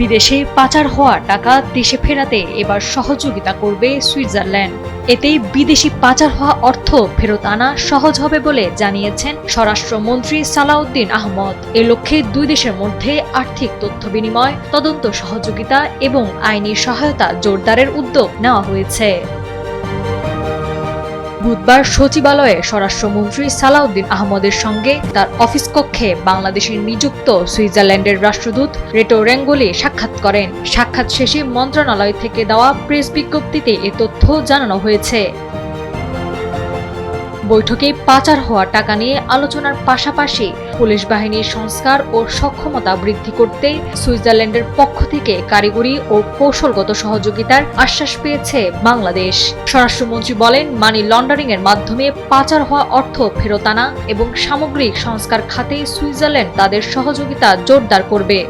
বিদেশে পাচার হওয়া টাকা দেশে ফেরাতে এবার সহযোগিতা করবে সুইজারল্যান্ড। এতে বিদেশি পাচার হওয়া অর্থ ফেরত আনা সহজ হবে বলে জানিয়েছেন স্বরাষ্ট্রমন্ত্রী সালাউদ্দিন আহমদ। এ লক্ষ্যে দুই দেশের মধ্যে আর্থিক তথ্য বিনিময়, তদন্ত সহযোগিতা এবং আইনি সহায়তা জোরদারের উদ্যোগ নেওয়া হয়েছে। বুধবার সচিবালয়ে স্বরাষ্ট্রমন্ত্রী সালাউদ্দিন আহমদের সঙ্গে তার অফিস কক্ষে বাংলাদেশে নিযুক্ত সুইজারল্যান্ডের রাষ্ট্রদূত রেটো রেঙ্গোলি সাক্ষাৎ করেন। সাক্ষাৎ শেষে মন্ত্রণালয় থেকে দেওয়া প্রেস বিজ্ঞপ্তিতে এ তথ্য জানানো হয়েছে। বৈঠকে পাচার হওয়া টাকা নিয়ে আলোচনার পাশাপাশি পুলিশ বাহিনীর সংস্কার ও সক্ষমতা বৃদ্ধি করতে সুইজারল্যান্ডের পক্ষ থেকে কারিগরি ও কৌশলগত সহযোগিতার আশ্বাস পেয়েছে বাংলাদেশ। স্বরাষ্ট্রমন্ত্রী বলেন, মানি লন্ডারিং এর মাধ্যমে পাচার হওয়া অর্থ ফেরত আনা এবং সামগ্রিক সংস্কার খাতে সুইজারল্যান্ড তাদের সহযোগিতা জোরদার করবে।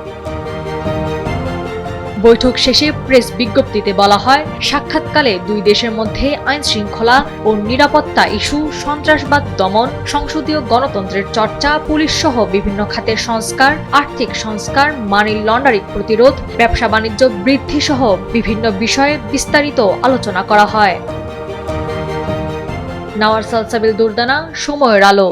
বৈঠক শেষে প্রেস বিজ্ঞপ্তিতে বলা হয়, সাক্ষাৎকালে দুই দেশের মধ্যে আইন শৃঙ্খলা ও নিরাপত্তা ইস্যু, সন্ত্রাসবাদ দমন, সংসদীয় গণতন্ত্রের চর্চা, পুলিশ সহ বিভিন্ন খাতের সংস্কার, আর্থিক সংস্কার, মানি লন্ডারিং প্রতিরোধ, ব্যবসা বাণিজ্য বৃদ্ধি সহ বিভিন্ন বিষয়ে বিস্তারিত আলোচনা করা হয়। নাওয়ার সালসাবিল দুরদানা, সময়ের আলো।